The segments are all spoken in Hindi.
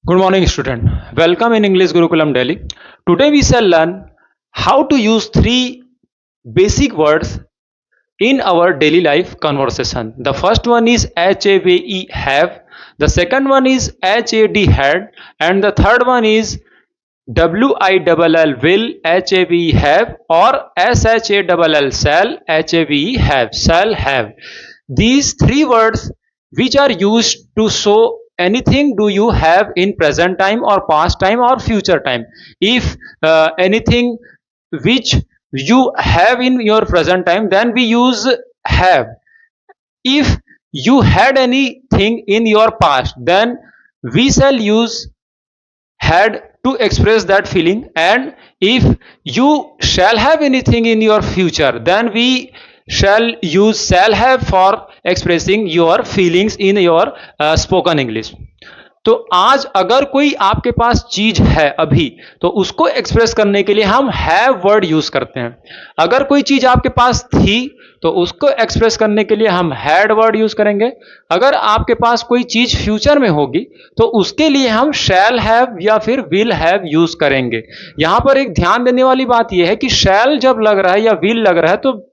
Good morning, student. Welcome in English Gurukulam Delhi. Today we shall learn how to use three basic words in our daily life conversation. The first one is HAVE have, the second one is HAD had, and the third one is WILL will, HAVE have, or SHALL shall, HAVE have. These three words which are used to show anything do you have in present time or past time or future time. If anything which you have in your present time, then we use have. If you had anything in your past, then we shall use had to express that feeling, and if you shall have anything in your future, then we shall have for expressing your feelings in your spoken English. तो आज अगर कोई आपके पास चीज है अभी, तो उसको एक्सप्रेस करने के लिए हम हैव वर्ड यूज करते हैं. अगर कोई चीज आपके पास थी, तो उसको एक्सप्रेस करने के लिए हम हैड वर्ड यूज करेंगे. अगर आपके पास कोई चीज फ्यूचर में होगी, तो उसके लिए हम शैल हैव या फिर विल हैव यूज करेंगे. यहां पर एक ध्यान देने वाली बात यह है कि शैल जब लग रहा है या विल लग रहा है, तो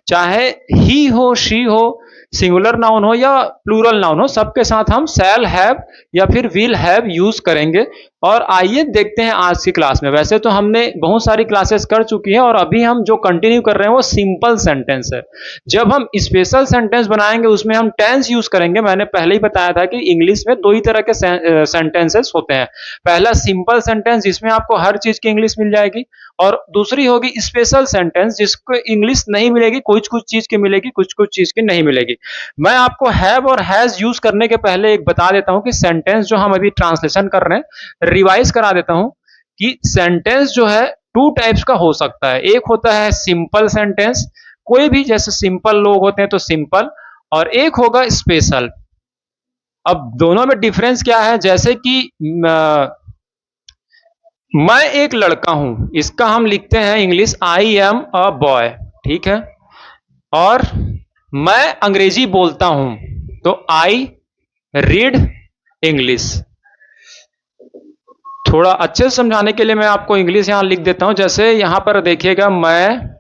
चाहे ही हो, शी हो, सिंगुलर नाउन हो या प्लूरल नाउन हो, सबके साथ हम शैल हैव या फिर विल हैव यूज करेंगे. और आइए देखते हैं आज की क्लास में. वैसे तो हमने बहुत सारी क्लासेस कर चुकी है, और अभी हम जो कंटिन्यू कर रहे हैं वो सिंपल सेंटेंस है. जब हम स्पेशल सेंटेंस बनाएंगे, उसमें हम टेंस यूज करेंगे. मैंने पहले ही बताया था कि इंग्लिश में दो ही तरह के सेंटेंसेस होते हैं. पहला सिंपल सेंटेंस, जिसमें आपको हर चीज की इंग्लिश मिल जाएगी, और दूसरी होगी स्पेशल सेंटेंस, जिसको इंग्लिश नहीं मिलेगी, कुछ कुछ चीज की मिलेगी, कुछ कुछ चीज की नहीं मिलेगी. मैं आपको हैव और हैज यूज करने के पहले एक बता देता हूं कि सेंटेंस जो हम अभी ट्रांसलेशन कर रहे हैं, रिवाइज करा देता हूं कि सेंटेंस जो है टू टाइप्स का हो सकता है. एक होता है सिंपल सेंटेंस, कोई भी, जैसे सिंपल लोग होते हैं तो सिंपल, और एक होगा स्पेशल. अब दोनों में डिफरेंस क्या है? जैसे कि मैं एक लड़का हूं, इसका हम लिखते हैं English I am a boy, ठीक है. और मैं अंग्रेजी बोलता हूं, तो आई रीड इंग्लिश. थोड़ा अच्छे से समझाने के लिए मैं आपको इंग्लिश यहां लिख देता हूं. जैसे यहां पर देखिएगा, मैं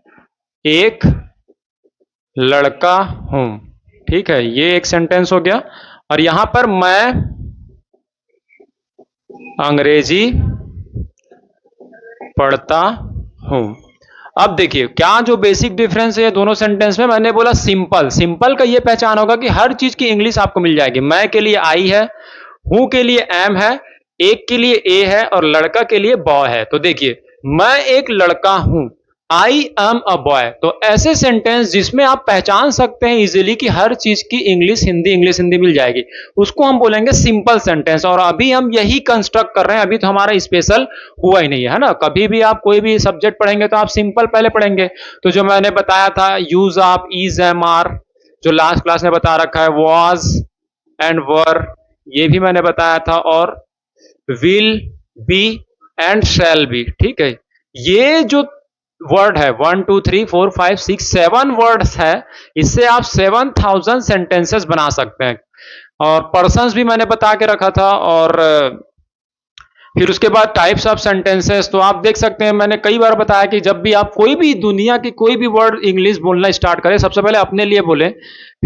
एक लड़का हूं, ठीक है, ये एक सेंटेंस हो गया. और यहां पर मैं अंग्रेजी पढ़ता हूं. अब देखिए क्या जो बेसिक डिफरेंस है दोनों सेंटेंस में. मैंने बोला सिंपल. सिंपल का ये पहचान होगा कि हर चीज की इंग्लिश आपको मिल जाएगी. मैं के लिए आई है, हूं के लिए एम है, एक के लिए ए है, और लड़का के लिए बॉय है. तो देखिए, मैं एक लड़का हूं, आई एम अ बॉय. तो ऐसे सेंटेंस जिसमें आप पहचान सकते हैं इजीली कि हर चीज की इंग्लिश हिंदी मिल जाएगी, उसको हम बोलेंगे सिंपल सेंटेंस. और अभी हम यही कंस्ट्रक्ट कर रहे हैं. अभी तो हमारा स्पेशल हुआ ही नहीं है ना. कभी भी आप कोई भी सब्जेक्ट पढ़ेंगे तो आप सिंपल पहले पढ़ेंगे. तो जो मैंने बताया था, use of, is, am, are, जो लास्ट क्लास में बता रखा है, वॉज एंड वर, ये भी मैंने बताया था, और will be and shall be, ठीक है. ये जो वर्ड है 1 2 3 4 5 6 7 वर्ड्स है, इससे आप 7000 सेंटेंसेस बना सकते हैं. और पर्सन्स भी मैंने बता के रखा था. और फिर उसके बाद टाइप्स ऑफ सेंटेंसेस, तो आप देख सकते हैं मैंने कई बार बताया कि जब भी आप कोई भी दुनिया की कोई भी वर्ड इंग्लिश बोलना स्टार्ट करें, सबसे पहले अपने लिए बोलें,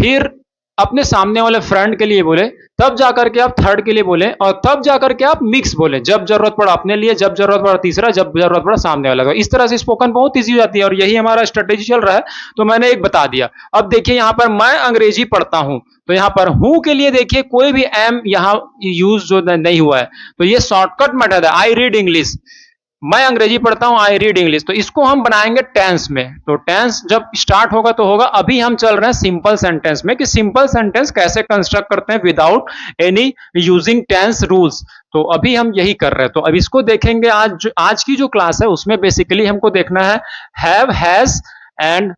फिर अपने सामने वाले फ्रेंड के लिए बोले, तब जाकर के आप थर्ड के लिए बोले, और तब जाकर के आप मिक्स बोले. जब जरूरत पड़ा अपने लिए, जब जरूरत पड़ा तीसरा, जब जरूरत पड़ा सामने वाला का. इस तरह से स्पोकन बहुत इजी हो जाती है, और यही हमारा स्ट्रेटेजी चल रहा है. तो मैंने एक बता दिया. अब देखिए यहां पर मैं अंग्रेजी पढ़ता हूं, तो यहां पर हूं के लिए देखिए कोई भी एम यहां यूज जो नहीं हुआ है, तो ये शॉर्टकट मेथड है. आई रीड इंग्लिश, मैं अंग्रेजी पढ़ता हूं, आई रीड इंग्लिश. तो इसको हम बनाएंगे टेंस में. तो टेंस जब स्टार्ट होगा तो होगा. अभी हम चल रहे हैं सिंपल सेंटेंस में, कि सिंपल सेंटेंस कैसे कंस्ट्रक्ट करते हैं without any using tense rules. तो अभी हम यही कर रहे हैं. तो अब इसको देखेंगे. आज की जो क्लास है उसमें बेसिकली हमको देखना है have, has and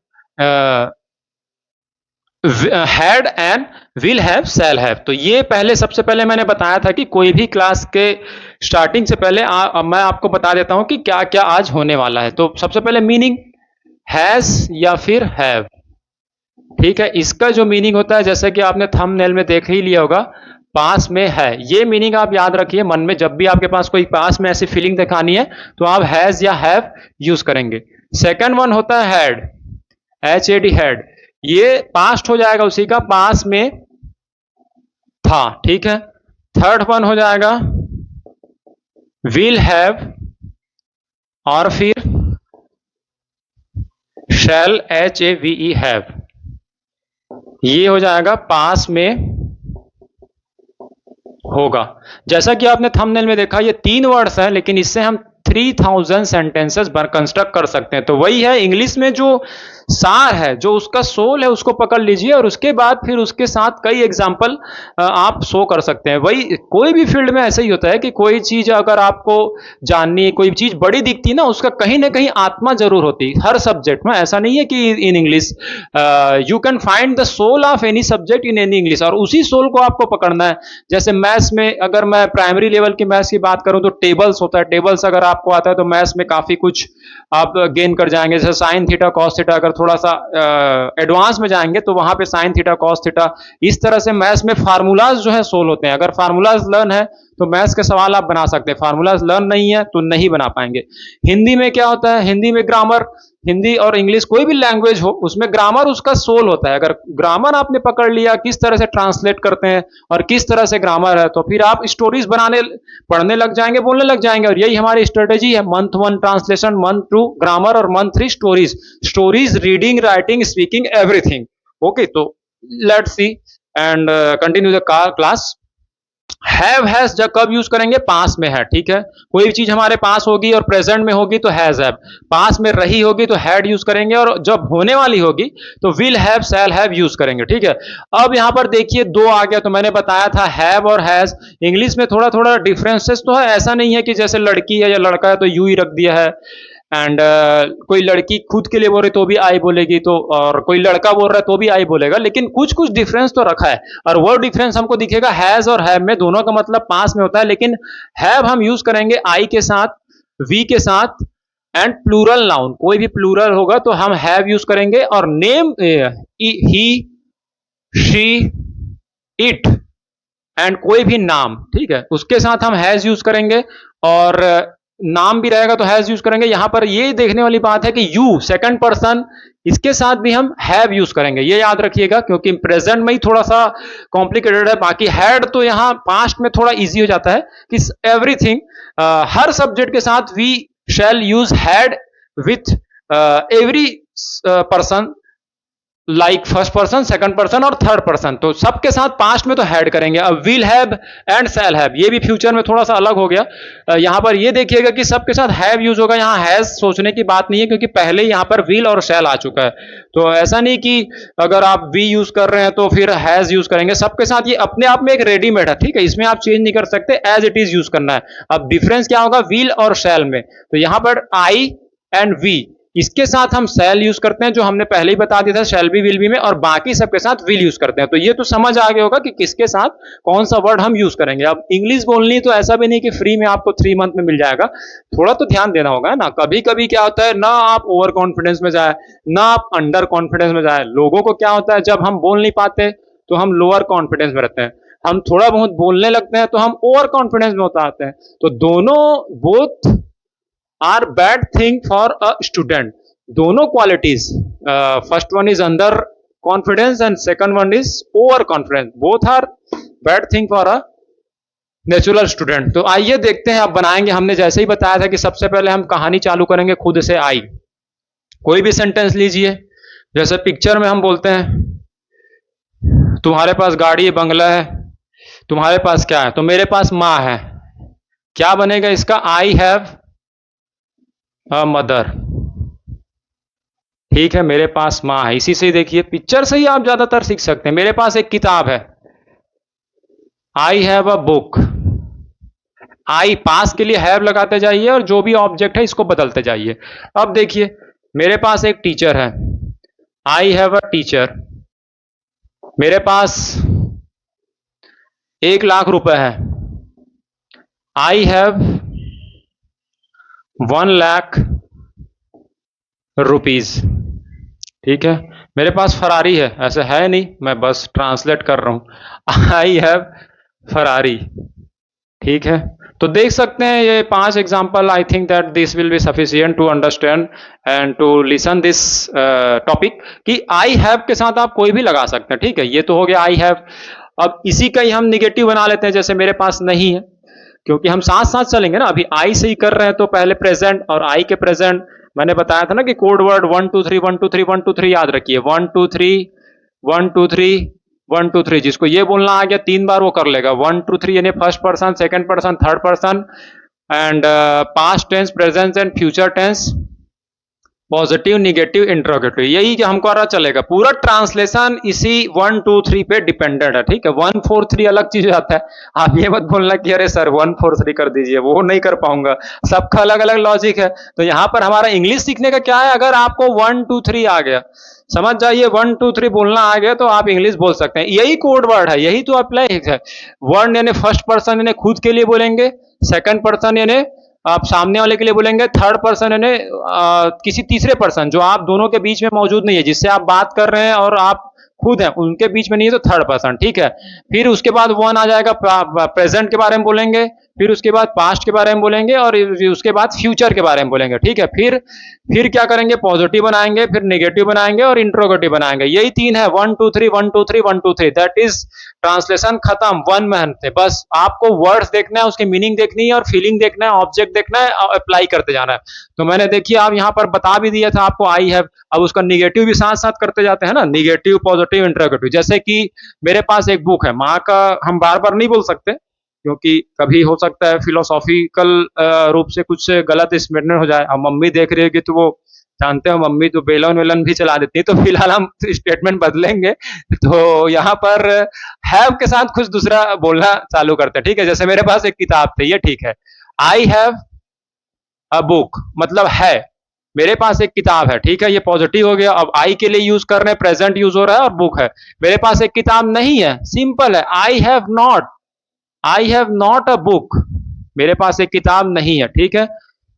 had and will have, shall have. तो ये पहले, सबसे पहले मैंने बताया था कि कोई भी क्लास के स्टार्टिंग से पहले मैं आपको बता देता हूं कि क्या क्या आज होने वाला है. तो सबसे पहले मीनिंग, हैज या फिर हैव, ठीक है. इसका जो मीनिंग होता है, जैसे कि आपने थंबनेल में देख ही लिया होगा, पास में है, ये मीनिंग आप याद रखिए मन में। जब भी आपके पास कोई पास में ऐसी फीलिंग दिखानी है तो आप हैज या हैव यूज करेंगे। सेकंड वन होता है had, H A D had, ये पास्ट हो जाएगा उसी का, पास में था, ठीक है। थर्ड वन हो जाएगा विल हैव, और फिर shall, H A V E have, ये हो जाएगा पास में होगा। जैसा कि आपने थंबनेल में देखा, ये 3 वर्ड्स हैं, लेकिन इससे हम 3000 सेंटेंसेस कंस्ट्रक्ट कर सकते हैं। तो वही है, इंग्लिश में जो सार है, जो उसका सोल है, उसको पकड़ लीजिए और उसके बाद फिर उसके साथ कई एग्जाम्पल आप शो कर सकते हैं। वही कोई भी फील्ड में ऐसा ही होता है कि कोई चीज अगर आपको जाननी है, कोई चीज बड़ी दिखती है ना, उसका कहीं ना कहीं आत्मा जरूर होती है हर सब्जेक्ट में। ऐसा नहीं है कि in English you can find the soul of any subject in any English, और उसी सोल को आपको पकड़ना है। जैसे मैथ्स में अगर मैं प्राइमरी लेवल की मैथ्स की बात करूं तो टेबल्स होता है, टेबल्स अगर आपको आता है तो मैथ्स में काफी कुछ आप गेन कर जाएंगे। जैसे साइन थीटा कॉस थीटा, अगर थोड़ा सा एडवांस में जाएंगे तो वहां पे साइन थीटा कॉस थीटा, इस तरह से मैथ्स में फार्मूलाज जो है सोल होते हैं। अगर फार्मूलाज लर्न है तो मैथ्स के सवाल आप बना सकते हैं, फार्मूलाज लर्न नहीं है तो नहीं बना पाएंगे। हिंदी में क्या होता है, हिंदी में ग्रामर, हिंदी और इंग्लिश कोई भी लैंग्वेज हो उसमें ग्रामर उसका सोल होता है। अगर ग्रामर आपने पकड़ लिया, किस तरह से ट्रांसलेट करते हैं और किस तरह से ग्रामर है, तो फिर आप स्टोरीज बनाने पढ़ने लग जाएंगे, बोलने लग जाएंगे। और यही हमारी स्ट्रेटेजी है, मंथ 1 ट्रांसलेशन, मंथ 2 ग्रामर और month 3 stories. Stories, reading, writing, speaking, everything. Okay, तो let's see and continue the class. Have has जब कब यूज करेंगे, पास में है, ठीक है। कोई भी चीज हमारे पास होगी और प्रेजेंट में होगी तो हैज हैव, पास में रही होगी तो हैड यूज करेंगे, और जब होने वाली होगी तो will have, shall have use करेंगे, ठीक है। अब यहां पर देखिए 2 आ गया, तो मैंने बताया था हैव और हैज इंग्लिश में थोड़ा थोड़ा डिफरेंसेस तो है। ऐसा नहीं है कि जैसे लड़की है या लड़का है तो यू ही रख दिया है, एंड कोई लड़की खुद के लिए बोल रही तो भी आई बोलेगी, तो और कोई लड़का बोल रहा है तो भी आई बोलेगा, लेकिन कुछ कुछ डिफरेंस तो रखा है। और वो डिफरेंस हमको दिखेगा हैज और हैव में, दोनों का मतलब पास में होता है, लेकिन हैव हम यूज करेंगे आई के साथ, वी के साथ, एंड प्लूरल नाउन, कोई भी प्लूरल होगा तो हम हैव यूज करेंगे। और name he, she, it, and कोई भी नाम, ठीक है, उसके साथ हम हैज यूज करेंगे। और नाम भी रहेगा तो हैज यूज करेंगे। यहां पर ये देखने वाली बात है कि यू सेकंड पर्सन, इसके साथ भी हम हैव यूज करेंगे, ये याद रखिएगा, क्योंकि प्रेजेंट में ही थोड़ा सा कॉम्प्लिकेटेड है। बाकी हैड तो यहां पास्ट में थोड़ा इजी हो जाता है कि एवरीथिंग, हर सब्जेक्ट के साथ we shall use had with every person, like first person, second person और थर्ड पर्सन, तो सबके साथ पास्ट में तो हैड करेंगे। अब will have and shall have, ये भी फ्यूचर में थोड़ा सा अलग हो गया। यहां पर ये देखिएगा कि सबके साथ हैव यूज होगा, यहां हैज सोचने की बात नहीं है, क्योंकि पहले यहां पर विल और शैल आ चुका है। तो ऐसा नहीं कि अगर आप वी यूज कर रहे हैं तो फिर हैज यूज करेंगे, सबके साथ ये अपने आप में एक रेडीमेड है, ठीक है, इसमें आप चेंज नहीं कर सकते, एज इट इज यूज करना है। अब डिफरेंस क्या होगा विल और शैल में, तो यहां पर आई एंड वी, इसके साथ हम शैल यूज करते हैं, जो हमने पहले ही बता दिया था, शैल बी विल बी में, और बाकी सबके साथ विल यूज करते हैं। तो ये तो समझ आ गया होगा कि किसके साथ कौन सा वर्ड हम यूज करेंगे। अब इंग्लिश बोलनी तो ऐसा भी नहीं कि फ्री में आपको 3 मंथ में मिल जाएगा, थोड़ा तो ध्यान देना होगा ना। कभी कभी क्या होता है ना, आप ओवर कॉन्फिडेंस में जाए ना आप अंडर कॉन्फिडेंस में जाए। लोगों को क्या होता है, जब हम बोल नहीं पाते तो हम लोअर कॉन्फिडेंस में रहते हैं, हम थोड़ा बहुत बोलने लगते हैं तो हम ओवर कॉन्फिडेंस में होता आते हैं। तो दोनों, both are bad thing for a student, दोनों qualities, first one is under confidence and second one is over confidence, both are bad thing for a natural student. तो आइए देखते हैं, अब बनाएंगे। हमने जैसे ही बताया था कि सबसे पहले हम कहानी चालू करेंगे खुद से। आई, कोई भी सेंटेंस लीजिए, जैसे पिक्चर में हम बोलते हैं तुम्हारे पास गाड़ी है, बंगला है, तुम्हारे पास क्या है, तो मेरे पास माँ है, क्या बनेगा इसका, आई हैव अ मदर, ठीक है, मेरे पास माँ है। इसी से ही देखिए, पिक्चर से ही आप ज्यादातर सीख सकते हैं। मेरे पास एक किताब है, आई हैव अ बुक, आई पास के लिए हैव लगाते जाइए और जो भी ऑब्जेक्ट है इसको बदलते जाइए। अब देखिए, मेरे पास एक टीचर है, आई हैव अ टीचर, मेरे पास 1,00,000 रुपए है, आई हैव 1,00,000 रुपीज, ठीक है। मेरे पास फरारी है, ऐसे है नहीं, मैं बस ट्रांसलेट कर रहा हूं, आई हैव फरारी। ठीक है, तो देख सकते हैं ये 5 example. I think that this will be sufficient to understand and to listen this topic कि आई हैव के साथ आप कोई भी लगा सकते हैं। ठीक है, ये तो हो गया आई हैव। अब इसी का ही हम निगेटिव बना लेते हैं, जैसे मेरे पास नहीं है, क्योंकि हम साथ साथ चलेंगे ना। अभी आई से ही कर रहे हैं तो पहले प्रेजेंट और आई के प्रेजेंट। मैंने बताया था ना कि कोड वर्ड 1 2 3 1 2 3 1 2 3 याद रखिए। 1 2 3 1 2 3 1 2 3, जिसको ये बोलना आ गया 3 बार वो कर लेगा। 1 2 3 यानी first person, second person, third person and past tense, present and future tense, positive, negative, interrogative, यही कि हमको आ रहा चलेगा। पूरा ट्रांसलेशन इसी 1 2 3 पे डिपेंडेंट है। ठीक है, 1 4 3 अलग चीज आता है। आप ये मत बोलना कि अरे सर 1 4 3 कर दीजिए, वो नहीं कर पाऊंगा। सबका अलग अलग लॉजिक है। तो यहाँ पर हमारा इंग्लिश सीखने का क्या है, अगर आपको 1 2 3 आ गया, समझ जाइए 1 2 3 बोलना आ गया तो आप इंग्लिश बोल सकते हैं। यही कोड वर्ड है, यही तो अप्लाई है। वर्ड यानी फर्स्ट पर्सन यानी खुद के लिए बोलेंगे, सेकंड पर्सन यानी आप सामने वाले के लिए बोलेंगे, थर्ड पर्सन यानी किसी तीसरे पर्सन जो आप दोनों के बीच में मौजूद नहीं है, जिससे आप बात कर रहे हैं और आप खुद हैं उनके बीच में नहीं है, तो थर्ड पर्सन। ठीक है, फिर उसके बाद वन आ जाएगा, प्रेजेंट के बारे में बोलेंगे, फिर उसके बाद पास्ट के बारे में बोलेंगे और उसके बाद फ्यूचर के बारे में बोलेंगे। ठीक है, फिर क्या करेंगे, पॉजिटिव बनाएंगे, फिर नेगेटिव बनाएंगे और इंट्रोगेटिव बनाएंगे। यही 3 है, 1 2 3 1 2 3 1 2 3। दैट इज ट्रांसलेशन खत्म, वन मैन से। बस आपको वर्ड्स देखना है, उसकी मीनिंग देखनी है और फीलिंग देखना है, ऑब्जेक्ट देखना है और अप्लाई करते जाना है। तो मैंने देखिए आप यहाँ पर बता भी दिया था आपको आई हैव। अब उसका निगेटिव भी साथ साथ करते जाते हैं ना, निगेटिव, पॉजिटिव, इंट्रोगेटिव। जैसे कि मेरे पास एक बुक है, माँ का हम बार बार नहीं बोल सकते, क्योंकि कभी हो सकता है फिलोसॉफिकल रूप से कुछ गलत स्टेटमेंट हो जाए। अब मम्मी देख रही होगी तो वो जानते हो मम्मी तो बेलन वेलन भी चला देती है, तो फिलहाल हम स्टेटमेंट बदलेंगे। तो यहाँ पर हैव के साथ कुछ दूसरा बोलना चालू करते हैं। ठीक है, जैसे मेरे पास एक किताब थी, ये ठीक है, आई हैव अ बुक, मतलब है, मेरे पास एक किताब है। ठीक है, ये पॉजिटिव हो गया। अब आई के लिए यूज कर रहे हैं, प्रेजेंट यूज हो रहा है और बुक है। मेरे पास एक किताब नहीं है, सिंपल है, I have not a book, मेरे पास एक किताब नहीं है। ठीक है,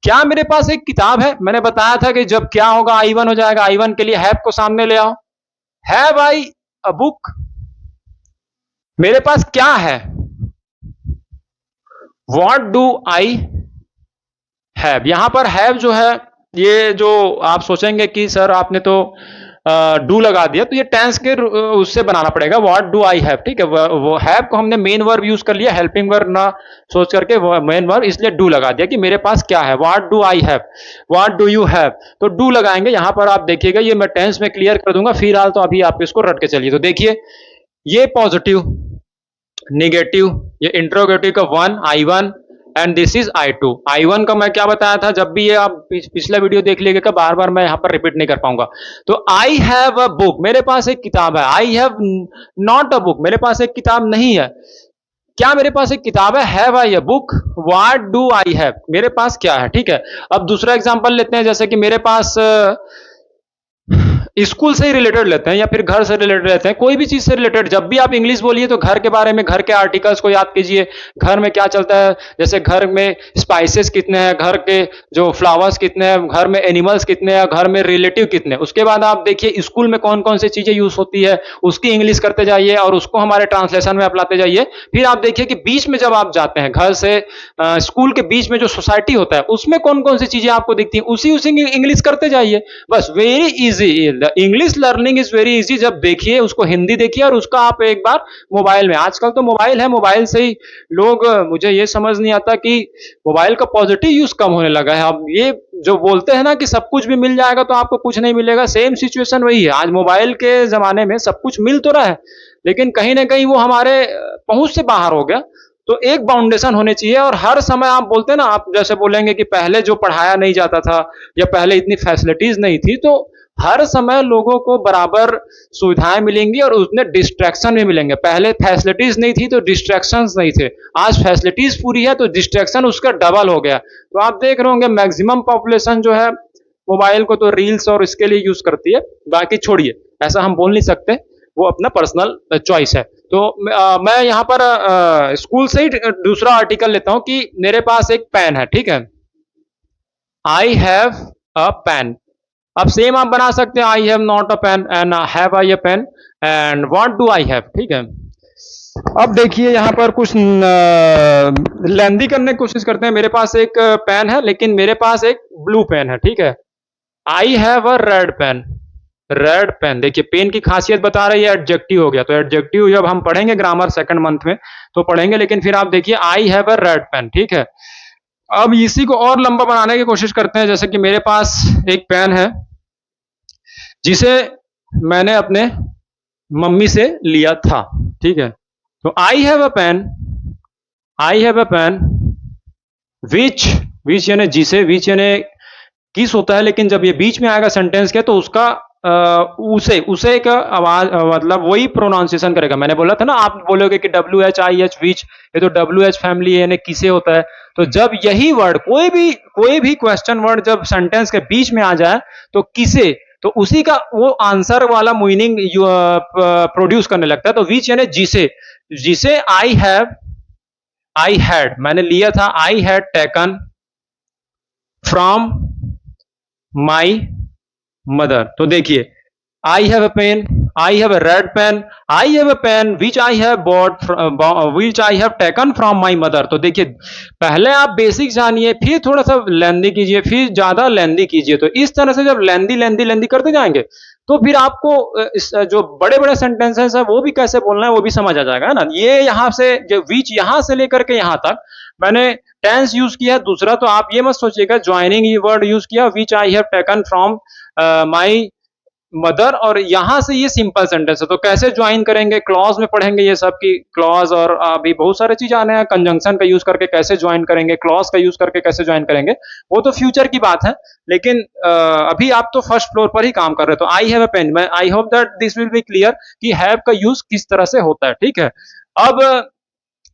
क्या मेरे पास एक किताब है? मैंने बताया था कि जब क्या होगा, आई वन हो जाएगा। आई वन के लिए हैव को सामने ले आओ, हैव आई अ बुक, मेरे पास क्या है, व्हाट डू आई हैव। यहां पर हैव जो है, ये जो आप सोचेंगे कि सर आपने तो डू लगा दिया, तो ये टेंस के उससे बनाना पड़ेगा, व्हाट डू आई हैव। ठीक है, वो हैव को हमने मेन वर्ब यूज कर लिया, हेल्पिंग वर्ब ना सोच करके मेन वर्ब, इसलिए डू लगा दिया कि मेरे पास क्या है, what do I have, what do you have. तो डू लगाएंगे यहां पर, आप देखिएगा ये मैं टेंस में क्लियर कर दूंगा, फिलहाल तो अभी आप इसको रट के चलिए। तो देखिए ये पॉजिटिव, निगेटिव, ये इंट्रोगेटिव का one, I one and this is I two. I one का मैं क्या बताया था, जब भी ये आप पिछला वीडियो देख लीजिएगा, बार बार मैं यहां पर रिपीट नहीं कर पाऊंगा। तो आई हैव अ बुक, मेरे पास एक किताब है। I have not a book, मेरे पास एक किताब नहीं है। क्या मेरे पास एक किताब है, have I a book, what do I have, मेरे पास क्या है। ठीक है, अब दूसरा एग्जांपल लेते हैं, जैसे कि मेरे पास स्कूल से ही रिलेटेड लेते हैं या फिर घर से रिलेटेड लेते हैं, कोई भी चीज से रिलेटेड। जब भी आप इंग्लिश बोलिए तो घर के बारे में, घर के आर्टिकल्स को याद कीजिए, घर में क्या चलता है, जैसे घर में स्पाइसेस कितने हैं, घर के जो फ्लावर्स कितने हैं, घर में एनिमल्स कितने हैं, घर में रिलेटिव कितने हैं। उसके बाद आप देखिए स्कूल में कौन कौन सी चीजें यूज होती है, उसकी इंग्लिश करते जाइए और उसको हमारे ट्रांसलेशन में अपनाते जाइए। फिर आप देखिए कि बीच में जब आप जाते हैं, घर से स्कूल के बीच में जो सोसाइटी होता है, उसमें कौन कौन सी चीजें आपको दिखती हैं, उसी उसी इंग्लिश करते जाइए। बस very easy, English learning is very easy. जब देखिए उसको हिंदी देखिए और उसका आप एक बार मोबाइल में, आजकल तो मोबाइल है, मोबाइल से ही लोग, मुझे ये समझ नहीं आता कि मोबाइल का पॉजिटिव यूज कम होने लगा है। अब ये जो बोलते हैं ना कि सब कुछ भी मिल जाएगा तो आपको कुछ नहीं मिलेगा, सेम सिचुएशन वही है। आज मोबाइल के जमाने में सब कुछ मिल तो रहा है, लेकिन कहीं ना कहीं वो हमारे पहुंच से बाहर हो गया। तो एक बाउंडेशन होने चाहिए। और हर समय आप बोलते हैं ना, आप जैसे बोलेंगे कि पहले जो पढ़ाया नहीं जाता था या पहले इतनी फैसिलिटीज नहीं थी, तो हर समय लोगों को बराबर सुविधाएं मिलेंगी और उसमें डिस्ट्रैक्शन भी मिलेंगे। पहले फैसिलिटीज नहीं थी तो डिस्ट्रैक्शंस नहीं थे, आज फैसिलिटीज पूरी है तो डिस्ट्रैक्शन उसका डबल हो गया। तो आप देख रहे होंगे मैक्सिमम पॉपुलेशन जो है मोबाइल को तो रील्स और इसके लिए यूज करती है, बाकी छोड़िए, ऐसा हम बोल नहीं सकते, वो अपना पर्सनल चॉइस है। तो मैं यहाँ पर स्कूल से ही दूसरा आर्टिकल लेता हूं कि मेरे पास एक पेन है। ठीक है, आई हैव अ पेन। अब सेम आप बना सकते हैं, I have not a pen and have I a pen and what do I have. ठीक है, अब देखिए यहाँ पर कुछ लेंदी करने की कोशिश करते हैं। मेरे पास एक पेन है, लेकिन मेरे पास एक ब्लू पेन है, ठीक है। I have a red pen. Red pen, देखिए पेन की खासियत बता रही है, एडजेक्टिव हो गया। तो एडजेक्टिव जब हम पढ़ेंगे ग्रामर सेकंड मंथ में तो पढ़ेंगे, लेकिन फिर आप देखिए I have a red pen, ठीक है। अब इसी को और लंबा बनाने की कोशिश करते हैं। जैसे कि मेरे पास एक पेन है जिसे मैंने अपने मम्मी से लिया था, ठीक है। तो I have a pen, I have a pen which, which यानी जिसे, विच यानी किस होता है, लेकिन जब ये बीच में आएगा सेंटेंस के तो उसका उसे, उसे का आवाज मतलब वही प्रोनाउंसिएशन करेगा। मैंने बोला था ना, आप बोलोगे कि WHIH विच, ये तो WH फैमिली है यानी किसे होता है। तो जब यही वर्ड कोई भी क्वेश्चन वर्ड जब सेंटेंस के बीच में आ जाए तो किसे, तो उसी का वो आंसर वाला मीनिंग प्रोड्यूस करने लगता है। तो विच यानी जिसे, जिसे आई हैव, आई हैड मैंने लिया था, I had taken from my mother. तो देखिए I have a pen, I have a red pen, I have a pen which I have bought, which I have taken from my mother. तो देखिए पहले आप बेसिक जानिए, फिर थोड़ा सा लेंदी कीजिए, फिर ज्यादा लेंदी कीजिए। तो इस तरह से जब लेंदी लेंदी लेंदी करते जाएंगे तो फिर आपको इस जो बड़े बड़े सेंटेंसेस है वो भी कैसे बोलना है वो भी समझ आ जाएगा, है ना। ये यहाँ से जो विच यहाँ से लेकर के यहाँ तक मैंने टेंस यूज किया। दूसरा तो आप ये मत सोचिएगा ज्वाइनिंग वर्ड यूज किया, which I have taken from my mother, और यहां से ये सिंपल सेंटेंस है। तो कैसे ज्वाइन करेंगे, क्लॉज में पढ़ेंगे ये सब की क्लॉज, और अभी बहुत सारे चीज आने हैं, कंजंक्शन का यूज करके कैसे ज्वाइन करेंगे, क्लॉज का यूज करके कैसे ज्वाइन करेंगे, वो तो फ्यूचर की बात है। लेकिन अभी आप तो फर्स्ट फ्लोर पर ही काम कर रहे हो। तो आई हैव अ पेन, मैं I hope that this will B clear कि हैव का यूज किस तरह से होता है, ठीक है। अब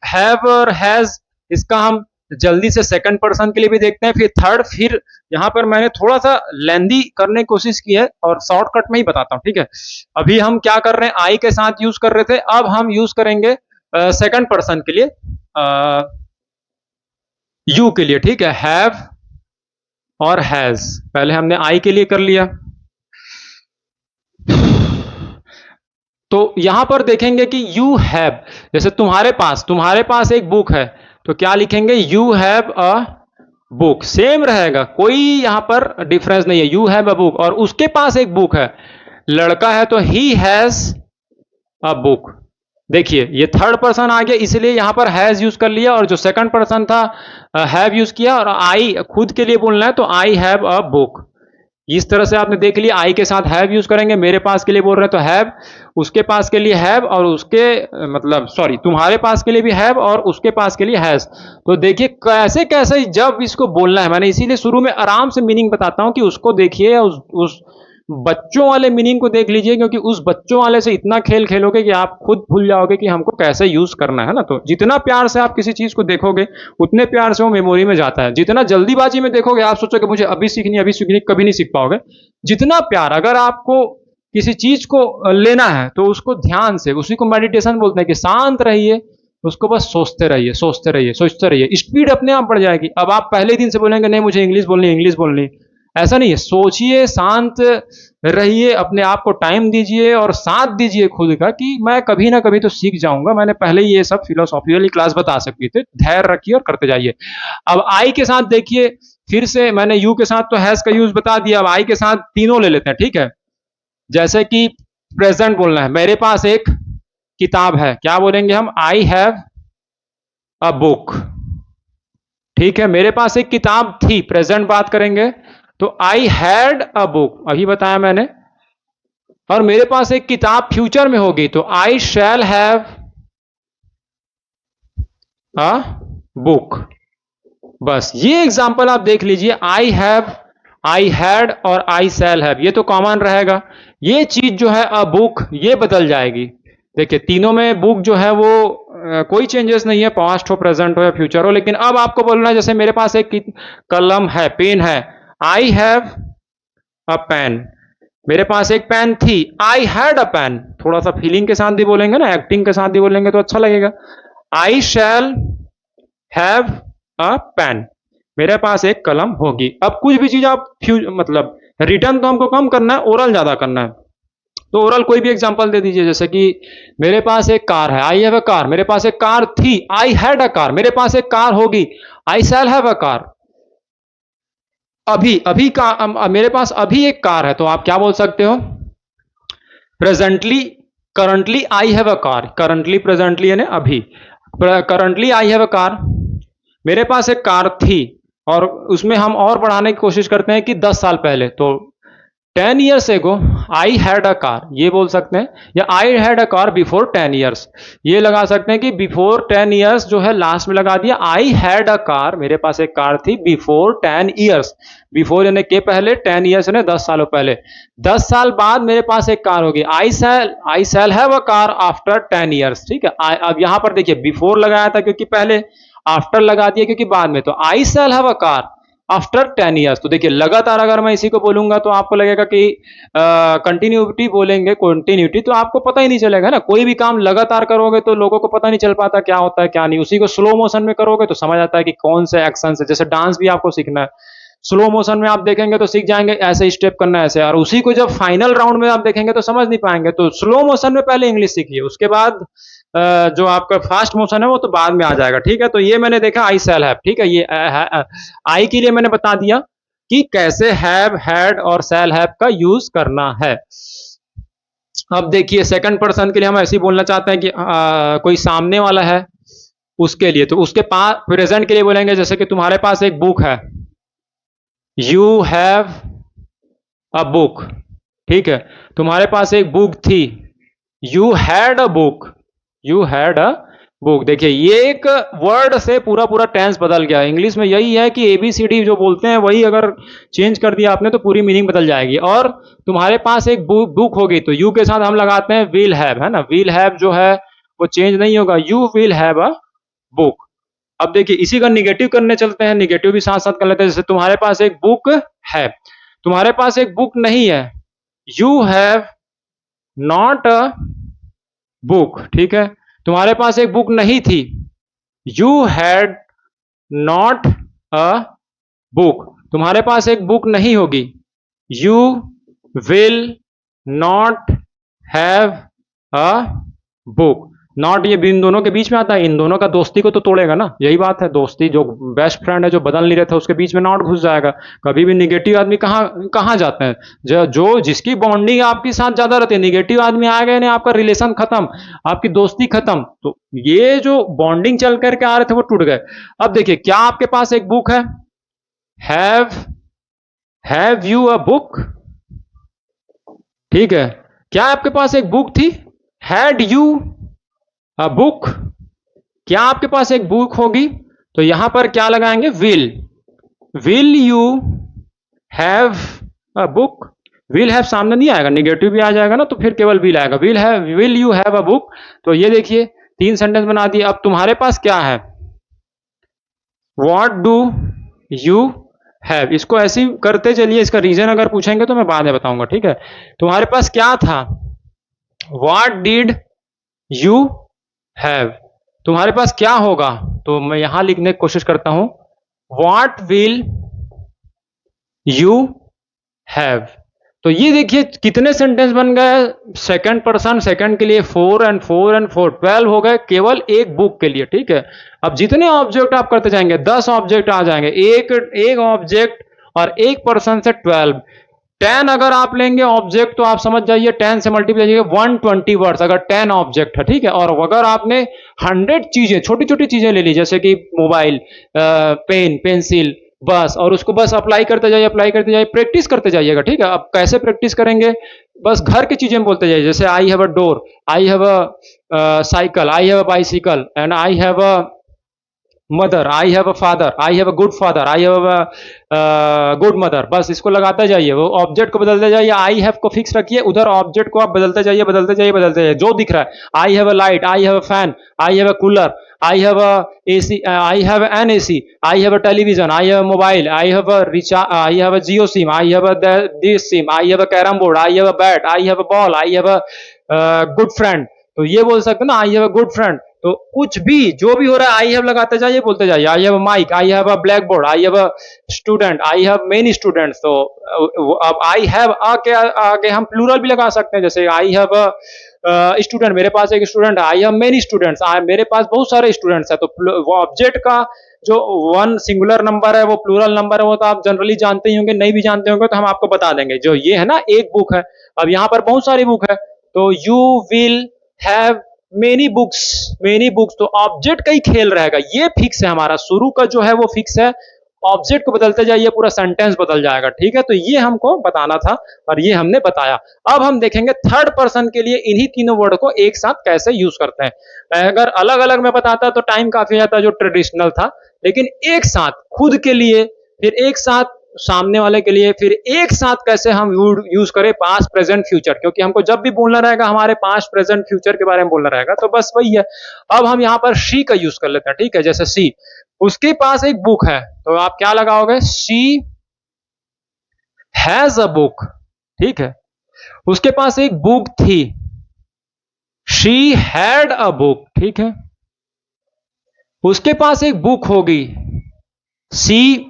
हैव और हैज, इसका हम जल्दी से सेकंड पर्सन के लिए भी देखते हैं, फिर थर्ड, फिर यहां पर मैंने थोड़ा सा लेंदी करने की कोशिश की है और शॉर्टकट में ही बताता हूं, ठीक है। अभी हम क्या कर रहे हैं, आई के साथ यूज कर रहे थे, अब हम यूज करेंगे सेकंड पर्सन के लिए, यू के लिए, ठीक है। हैव और हैज, पहले हमने आई के लिए कर लिया। तो यहां पर देखेंगे कि यू हैव, जैसे तुम्हारे पास एक बुक है, तो क्या लिखेंगे, you have a book, same रहेगा, कोई यहां पर डिफरेंस नहीं है। यू हैव अ बुक, और उसके पास एक बुक है, लड़का है तो ही हैज अ बुक। देखिए ये थर्ड पर्सन आ गया, इसलिए यहां पर हैज यूज कर लिया, और जो सेकंड पर्सन था हैव यूज किया, और आई खुद के लिए बोलना है तो आई हैव अ बुक। इस तरह से आपने देख लिया, आई के साथ हैव यूज करेंगे, मेरे पास के लिए बोल रहे हैं तो हैव, उसके पास के लिए हैव, और उसके मतलब सॉरी तुम्हारे पास के लिए भी हैव और उसके पास के लिए हैज। तो देखिए कैसे कैसे जब इसको बोलना है, मैंने इसीलिए शुरू में आराम से मीनिंग बताता हूं कि उसको देखिए, उस बच्चों वाले मीनिंग को देख लीजिए, क्योंकि उस बच्चों वाले से इतना खेल खेलोगे कि आप खुद भूल जाओगे कि हमको कैसे यूज करना है ना। तो जितना प्यार से आप किसी चीज को देखोगे उतने प्यार से वो मेमोरी में जाता है। जितना जल्दीबाजी में देखोगे, आप सोचोगे मुझे अभी सीखनी, कभी नहीं सीख पाओगे। जितना प्यार, अगर आपको किसी चीज को लेना है तो उसको ध्यान से, उसी को मेडिटेशन बोलते हैं कि शांत रहिए, उसको बस सोचते रहिए, सोचते रहिए, सोचते रहिए, स्पीड अपने आप बढ़ जाएगी। अब आप पहले दिन से बोलेंगे नहीं मुझे इंग्लिश बोलनी, इंग्लिश बोलनी, ऐसा नहीं है। सोचिए, शांत रहिए, अपने आप को टाइम दीजिए और साथ दीजिए खुद का कि मैं कभी ना कभी तो सीख जाऊंगा। मैंने पहले ही ये सब फिलोसॉफी वाली क्लास बता सकती थी। धैर्य रखिए और करते जाइए। अब आई के साथ देखिए, फिर से मैंने यू के साथ तो हैज का यूज बता दिया, अब आई के साथ तीनों ले लेते हैं, ठीक है। जैसे कि प्रेजेंट बोलना है, मेरे पास एक किताब है, क्या बोलेंगे हम, आई हैव अ बुक, ठीक है। मेरे पास एक किताब थी, प्रेजेंट बात करेंगे तो आई हैड अ बुक, अभी बताया मैंने। और मेरे पास एक किताब फ्यूचर में होगी तो I shall have a book. बस ये एग्जांपल आप देख लीजिए, आई हैव, आई हैड और आई शैल हैव, ये तो कॉमन रहेगा। ये चीज जो है अ बुक, ये बदल जाएगी। देखिए तीनों में बुक जो है वो कोई चेंजेस नहीं है, पास्ट हो, प्रेजेंट हो या फ्यूचर हो। लेकिन अब आपको बोलना है, जैसे मेरे पास एक कलम है, पेन है, आई हैव अ पेन, मेरे पास एक पेन थी, आई हैड अ पेन। थोड़ा सा फीलिंग के साथ भी बोलेंगे ना, एक्टिंग के साथ भी बोलेंगे तो अच्छा लगेगा। आई शैल हैव अ पेन, मेरे पास एक कलम होगी। अब कुछ भी चीज आप मतलब रिटर्न तो हमको कम करना है, ओरल ज्यादा करना है। तो ओवरऑल कोई भी एग्जांपल दे दीजिए, जैसे कि मेरे पास एक कार है, आई हैव अ कार। मेरे पास एक कार थी, आई हैड अ कार। मेरे पास एक कार होगी, I shall have a car. अभी अभी का मेरे पास अभी एक कार है, तो आप क्या बोल सकते हो? Presently, currently I have a car. Currently, presently यानी अभी। Currently I have a car. मेरे पास एक कार थी, और उसमें हम और बढ़ाने की कोशिश करते हैं कि 10 साल पहले, तो 10 years ago I had a car, ये बोल सकते हैं। या I had a car before 10 years, ये लगा सकते हैं कि बिफोर 10 years जो है लास्ट में लगा दिया। आई हैड अ कार, मेरे पास एक कार थी बिफोर 10 years। बिफोर यानी के पहले, 10 years यानी 10 सालों पहले। 10 साल बाद मेरे पास एक कार होगी, I shall have a car after 10 years। ठीक है, अब यहां पर देखिए बिफोर लगाया था क्योंकि पहले, आफ्टर लगा दिया क्योंकि बाद में, तो I shall have a car after 10 years। तो देखिए लगातार अगर मैं इसी को बोलूंगा तो आपको लगेगा कि कंटिन्यूटी बोलेंगे, कंटिन्यूटी, तो आपको पता ही नहीं चलेगा ना। कोई भी काम लगातार करोगे तो लोगों को पता नहीं चल पाता क्या होता है क्या नहीं। उसी को स्लो मोशन में करोगे तो समझ आता है कि कौन से एक्शन से, जैसे डांस भी आपको सीखना है, स्लो मोशन में आप देखेंगे तो सीख जाएंगे ऐसे स्टेप करना है ऐसे, और उसी को जब फाइनल राउंड में आप देखेंगे तो समझ नहीं पाएंगे। तो स्लो मोशन में पहले इंग्लिश सीखिए, उसके बाद जो आपका फास्ट मोशन है वो तो बाद में आ जाएगा। ठीक है, तो ये मैंने देखा आई सेल हैव। ठीक है, ये आई के लिए मैंने बता दिया कि कैसे हैव, हैड और सेल हैव का यूज करना है। अब देखिए सेकंड पर्सन के लिए हम ऐसे ही बोलना चाहते हैं कि कोई सामने वाला है उसके लिए, तो उसके पास प्रेजेंट के लिए बोलेंगे, जैसे कि तुम्हारे पास एक बुक है, यू हैव अ बुक। ठीक है, तुम्हारे पास एक बुक थी, you had a book. You had a book. देखिए ये एक वर्ड से पूरा पूरा टेंस बदल गया। इंग्लिश में यही है कि एबीसीडी जो बोलते हैं वही अगर चेंज कर दिया आपने तो पूरी मीनिंग बदल जाएगी। और तुम्हारे पास एक बुक होगी तो यू के साथ हम लगाते हैं विल हैव, है ना। विल हैव जो है वो चेंज नहीं होगा, you will have a book. अब देखिए इसी का निगेटिव करने चलते हैं, निगेटिव भी साथ साथ कर लेते हैं। जैसे तुम्हारे पास एक बुक है, तुम्हारे पास एक बुक नहीं है, you have not a book. ठीक है, तुम्हारे पास एक बुक नहीं थी, you had not a book. तुम्हारे पास एक बुक नहीं होगी, you will not have a book. Not ये भी इन दोनों के बीच में आता है, इन दोनों का दोस्ती को तो तोड़ेगा ना। यही बात है, दोस्ती जो बेस्ट फ्रेंड है जो बदल नहीं रहता उसके बीच में नॉट घुस जाएगा। कभी भी निगेटिव आदमी कहाँ कहाँ जाते हैं, जो जिसकी बॉन्डिंग आपके साथ ज्यादा रहती है, निगेटिव आदमी आ गए ना आपका रिलेशन खत्म, आपकी दोस्ती खत्म। तो ये जो बॉन्डिंग चल करके आ रहे थे वो टूट गए। अब देखिए क्या आपके पास एक बुक है, हैव यू अ बुक। ठीक है, क्या आपके पास एक बुक थी, हैड यू अ बुक। क्या आपके पास एक बुक होगी, तो यहां पर क्या लगाएंगे, will you have a book. Will have सामने नहीं आएगा, निगेटिव भी आ जाएगा ना, तो फिर केवल विल आएगा, will you have a book. तो ये देखिए 3 सेंटेंस बना दिए। अब तुम्हारे पास क्या है, व्हाट डू यू हैव। इसको ऐसे ही करते चलिए, इसका रीजन अगर पूछेंगे तो मैं बाद में बताऊंगा। ठीक है, तुम्हारे पास क्या था, व्हाट डिड यू हैव। तुम्हारे पास क्या होगा, तो मैं यहां लिखने की कोशिश करता हूं, व्हाट विल यू हैव। तो ये देखिए कितने सेंटेंस बन गए। सेकंड पर्सन सेकंड के लिए 4 एंड 4 एंड 4, 12 हो गए केवल एक बुक के लिए। ठीक है, अब जितने ऑब्जेक्ट आप करते जाएंगे 10 ऑब्जेक्ट आ जाएंगे, एक ऑब्जेक्ट और एक पर्सन से 12। 10 अगर आप लेंगे ऑब्जेक्ट तो आप समझ जाइए 10 से मल्टीप्लाई जाइए 120 वर्ड्स अगर 10 ऑब्जेक्ट है। ठीक है, और अगर आपने 100 चीजें, छोटी छोटी चीजें ले ली, जैसे कि मोबाइल, पेन, पेंसिल, बस, और उसको बस अप्लाई करते जाइए, अप्लाई करते जाइए, प्रैक्टिस करते जाइएगा। ठीक है, अब कैसे प्रैक्टिस करेंगे, बस घर की चीजें बोलते जाइए, जैसे आई have a door, I have a cycle, I have a bicycle, and I have a mother, I have a father, I have a good father, I have a good mother. बस इसको लगाते जाइए, वो ऑब्जेक्ट को बदलते जाइए। आई हैव को फिक्स रखिए, उधर ऑब्जेक्ट को आप बदलते जाइए, बदलते जाइए, बदलते जाइए, जो दिख रहा है। I have a light, I have a fan, I have a cooler, I have a AC, I have an AC, I have a television, I have a mobile, I have a recharge, I have a Jio SIM, I have a this SIM, I have a carrom board, I have a bat, I have a ball, I have a good friend. तो ये बोल सकते हैं ना, आई हैव अ गुड फ्रेंड। तो कुछ भी जो भी हो रहा है आई हैव लगाते जाइए, बोलते जाइए I have a mic, I have a blackboard, I have a student, I have many students. तो अब आई हैव अ के आगे हम प्लूरल भी लगा सकते हैं, जैसे आई हैव अ स्टूडेंट, मेरे पास एक स्टूडेंट है, आई हैव मेनी स्टूडेंट्स, मेरे पास बहुत सारे स्टूडेंट्स है। तो वो ऑब्जेक्ट का जो वन सिंगुलर नंबर है वो प्लूरल नंबर है, वो तो आप जनरली जानते ही होंगे, नहीं भी जानते होंगे तो हम आपको बता देंगे। जो ये है ना एक बुक है, अब यहाँ पर बहुत सारी बुक है, तो you will have many books, many books, तो ऑब्जेक्ट का ही खेल रहेगा, ये फिक्स है हमारा, शुरू का जो है वो फिक्स है, ऑब्जेक्ट को बदलते जाइए पूरा सेंटेंस बदल जाएगा। ठीक है, तो ये हमको बताना था और ये हमने बताया। अब हम देखेंगे थर्ड पर्सन के लिए इन्हीं तीनों वर्ड को एक साथ कैसे यूज करते हैं। अगर अलग अलग में बताता तो टाइम काफी जाता जो ट्रेडिशनल था, लेकिन एक साथ खुद के लिए, फिर एक साथ सामने वाले के लिए, फिर एक साथ कैसे हम यूज करें पास्ट प्रेजेंट फ्यूचर, क्योंकि हमको जब भी बोलना रहेगा हमारे पास्ट प्रेजेंट फ्यूचर के बारे में बोलना रहेगा, तो बस वही है। अब हम यहाँ पर शी का यूज कर लेते हैं। ठीक है, जैसे सी, उसके पास एक बुक है, तो आप क्या लगाओगे, शी हैज अ बुक। ठीक है, उसके पास एक बुक थी, शी हैड अ बुक। ठीक है, उसके पास एक बुक होगी, सी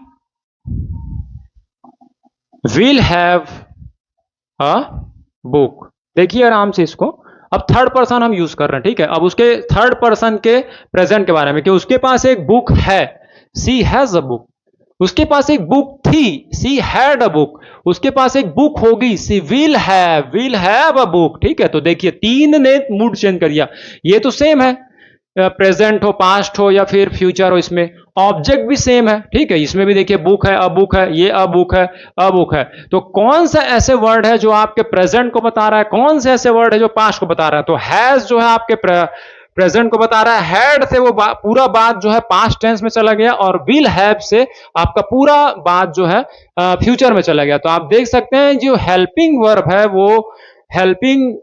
विल हैव अ बुक। देखिए आराम से इसको, अब थर्ड पर्सन हम यूज कर रहे हैं। ठीक है, अब उसके थर्ड पर्सन के प्रेजेंट के बारे में कि उसके पास एक बुक है, सी हैज अ बुक, उसके पास एक बुक थी, सी हैड अ बुक, उसके पास एक बुक होगी, सी विल हैव अ बुक। ठीक है, तो देखिए तीन ने मूड चेंज कर दिया, ये तो सेम है, प्रेजेंट हो, पास्ट हो या फिर फ्यूचर हो, इसमें ऑब्जेक्ट भी सेम है। ठीक है, इसमें भी देखिए बुक है, अ बुक है, ये अ बुक है, अ बुक है। तो कौन सा ऐसे वर्ड है जो आपके प्रेजेंट को बता रहा है, कौन से ऐसे वर्ड है जो पास्ट को बता रहा है, तो हैज जो है आपके प्रेजेंट को बता रहा है, हैड से वो पूरा बात जो है पास्ट टेंस में चला गया, और विल हैव से आपका पूरा बात जो है फ्यूचर में चला गया। तो आप देख सकते हैं जो हेल्पिंग वर्ब है वो हेल्पिंग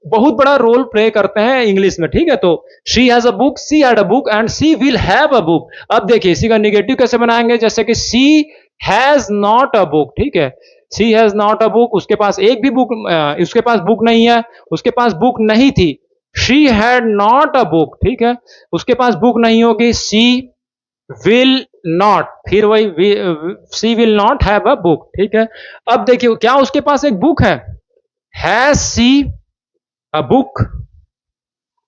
बहुत बड़ा रोल प्ले करते हैं इंग्लिश में। ठीक है, तो she has a book, she had a book and she will have a book. अब देखिए इसी का निगेटिव कैसे बनाएंगे, जैसे कि she has not a book. ठीक है, she has not a book, उसके पास एक भी बुक, उसके पास बुक नहीं है, उसके पास बुक नहीं थी, she had not a book. ठीक है, उसके पास बुक नहीं होगी, सी विल नॉट, फिर वही she will not have a book. ठीक है, अब देखिए क्या उसके पास एक book has she a book.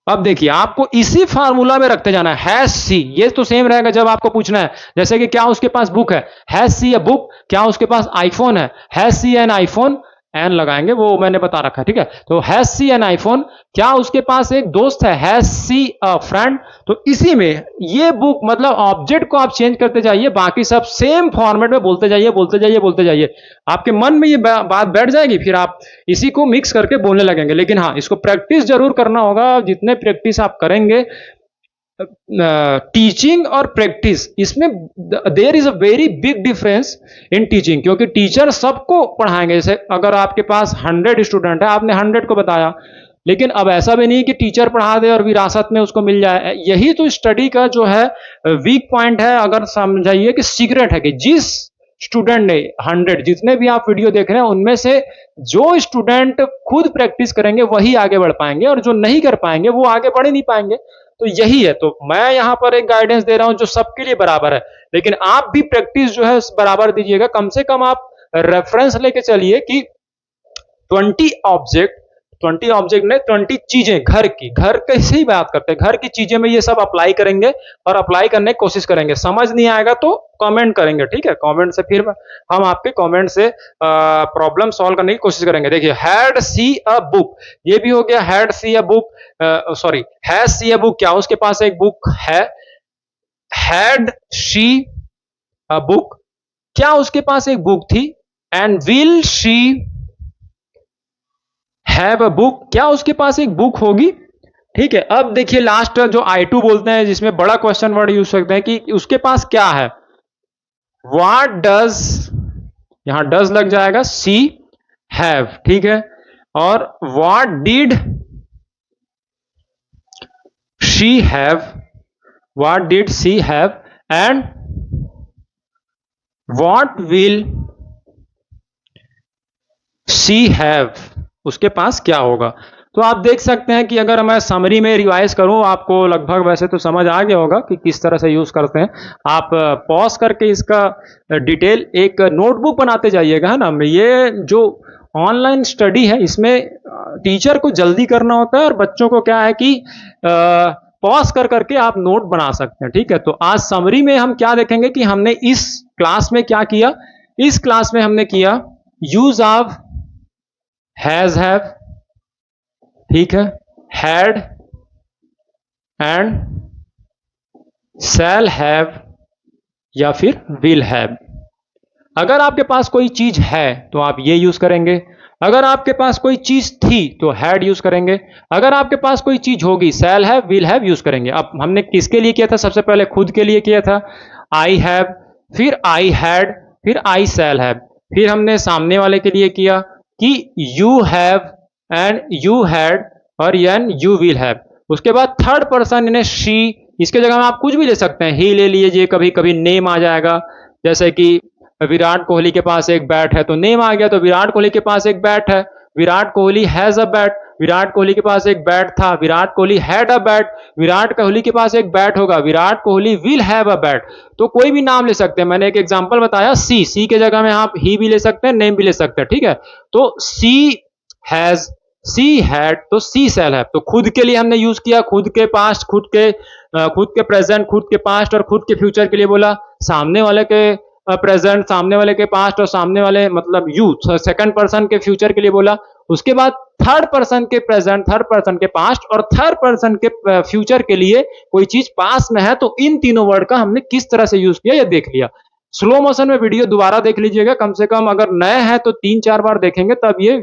अब देखिए आपको इसी फार्मूला में रखते जाना है, हैज सी, ये तो सेम रहेगा जब आपको पूछना है, जैसे कि क्या उसके पास बुक है, हैज सी अ बुक, क्या उसके पास आईफोन है, has she an iPhone, an लगाएंगे वो मैंने बता रखा है। ठीक है, तो हैज सी एन आईफोन, क्या उसके पास एक दोस्त है, हैज सी अ फ्रेंड। तो इसी में ये बुक मतलब ऑब्जेक्ट को आप चेंज करते जाइए, बाकी सब सेम फॉर्मेट में बोलते जाइए, बोलते जाइए, बोलते जाइए, आपके मन में ये बात बैठ जाएगी, फिर आप इसी को मिक्स करके बोलने लगेंगे। लेकिन हाँ, इसको प्रैक्टिस जरूर करना होगा, जितने प्रैक्टिस आप करेंगे, टीचिंग और प्रैक्टिस, इसमें there is a very big difference in teaching, क्योंकि टीचर सबको पढ़ाएंगे। जैसे अगर आपके पास 100 स्टूडेंट है, आपने 100 को बताया, लेकिन अब ऐसा भी नहीं कि टीचर पढ़ा दे और विरासत में उसको मिल जाए। यही तो स्टडी का जो है वीक पॉइंट है। अगर समझाइए कि सीक्रेट है कि जिस स्टूडेंट ने 100, जितने भी आप वीडियो देख रहे हैं उनमें से जो स्टूडेंट खुद प्रैक्टिस करेंगे वही आगे बढ़ पाएंगे, और जो नहीं कर पाएंगे वो आगे बढ़ ही नहीं पाएंगे। तो यही है, तो मैं यहां पर एक गाइडेंस दे रहा हूं जो सबके लिए बराबर है, लेकिन आप भी प्रैक्टिस जो है बराबर दीजिएगा। कम से कम आप रेफरेंस लेके चलिए कि 20 ऑब्जेक्ट, 20 ऑब्जेक्ट ने 20 चीजें घर की, घर कैसे ही बात करते हैं, घर की चीजें में ये सब अप्लाई करेंगे और अप्लाई करने की कोशिश करेंगे। समझ नहीं आएगा तो कमेंट करेंगे। ठीक है, कमेंट से फिर हम आपके कमेंट से प्रॉब्लम सॉल्व करने की कोशिश करेंगे। देखिए हैड सी अ बुक, ये भी हो गया, had she a book, sorry has she a book, क्या उसके पास एक बुक है, हैड शी अ बुक, क्या उसके पास एक बुक थी, and will she have a book, क्या उसके पास एक बुक होगी। ठीक है, अब देखिए लास्ट जो आई टू बोलते हैं, जिसमें बड़ा क्वेश्चन वर्ड यूज करते हैं कि उसके पास क्या है, व्हाट डज, यहां डज लग जाएगा, सी हैव। ठीक है, और what did she have, what did she have, and what will she have, उसके पास क्या होगा। तो आप देख सकते हैं कि अगर मैं समरी में रिवाइज करूं, आपको लगभग वैसे तो समझ आ गया होगा कि किस तरह से यूज़ करते हैं। आप पॉज करके इसका डिटेल एक नोटबुक बनाते जाइएगा, है ना। ये जो ऑनलाइन स्टडी है इसमें टीचर को जल्दी करना होता है और बच्चों को क्या है कि पॉज कर करके आप नोट बना सकते हैं, ठीक है। तो आज समरी में हम क्या देखेंगे कि हमने इस क्लास में क्या किया। इस क्लास में हमने किया यूज ऑफ हैज हैव, ठीक है, हैड एंड शैल हैव या फिर विल हैव। अगर आपके पास कोई चीज है तो आप ये यूज करेंगे, अगर आपके पास कोई चीज थी तो हैड यूज करेंगे, अगर आपके पास कोई चीज होगी shall have will have use करेंगे। अब हमने किसके लिए किया था, सबसे पहले खुद के लिए किया था, आई हैव, फिर आई हैड, फिर आई शैल हैव, फिर हमने सामने वाले के लिए किया कि you have and you had और एन यू विल हैव। उसके बाद थर्ड पर्सन यानी शी, इसके जगह में आप कुछ भी ले सकते हैं, ही ले लीजिए, कभी कभी नेम आ जाएगा, जैसे कि विराट कोहली के पास एक बैट है तो नेम आ गया, तो विराट कोहली के पास एक बैट है, Virat Kohli has a bat, Virat Kohli के पास एक बैट था, Virat Kohli had a bat, Virat Kohli के पास एक बैट होगा, Virat Kohli will have a bat. तो कोई भी नाम ले सकते हैं, मैंने एक एग्जांपल बताया, सी के जगह में आप ही भी ले सकते हैं, नेम भी ले सकते हैं, ठीक है। तो सी हैज, सी हैड, तो सी शैल हैव। तो खुद के लिए हमने यूज किया, खुद के पास्ट, खुद के प्रेजेंट, खुद के पास्ट और खुद के फ्यूचर के लिए बोला, सामने वाले के प्रेजेंट, सामने वाले के पास्ट और सामने वाले मतलब यू सेकंड पर्सन के फ्यूचर के लिए बोला। उसके बाद थर्ड पर्सन के प्रेजेंट, थर्ड पर्सन के पास्ट और थर्ड पर्सन के फ्यूचर के लिए कोई चीज पास में है तो इन तीनों वर्ड का हमने किस तरह से यूज किया ये देख लिया। स्लो मोशन में वीडियो दोबारा देख लीजिएगा, कम से कम अगर नए हैं तो 3-4 बार देखेंगे तब ये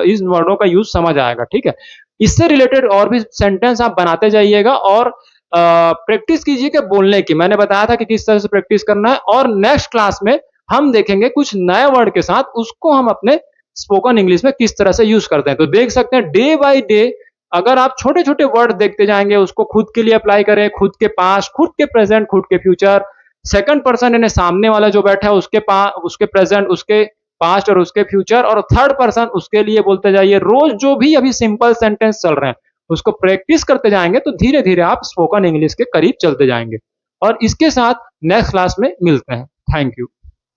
इस वर्डों का यूज समझ आएगा, ठीक है। इससे रिलेटेड और भी सेंटेंस आप बनाते जाइएगा और प्रैक्टिस कीजिए कि बोलने की, मैंने बताया था कि किस तरह से प्रैक्टिस करना है। और नेक्स्ट क्लास में हम देखेंगे कुछ नए वर्ड के साथ उसको हम अपने स्पोकन इंग्लिश में किस तरह से यूज करते हैं। तो देख सकते हैं डे बाय डे अगर आप छोटे छोटे वर्ड देखते जाएंगे, उसको खुद के लिए अप्लाई करें, खुद के पास, खुद के प्रेजेंट, खुद के फ्यूचर, सेकंड पर्सन यानी सामने वाला जो बैठा है उसके पास, उसके प्रेजेंट, उसके पास्ट और उसके फ्यूचर, और थर्ड पर्सन उसके लिए बोलते जाइए। रोज जो भी अभी सिंपल सेंटेंस चल रहे हैं उसको प्रैक्टिस करते जाएंगे तो धीरे धीरे आप स्पोकन इंग्लिश के करीब चलते जाएंगे। और इसके साथ नेक्स्ट क्लास में मिलते हैं। Thank you.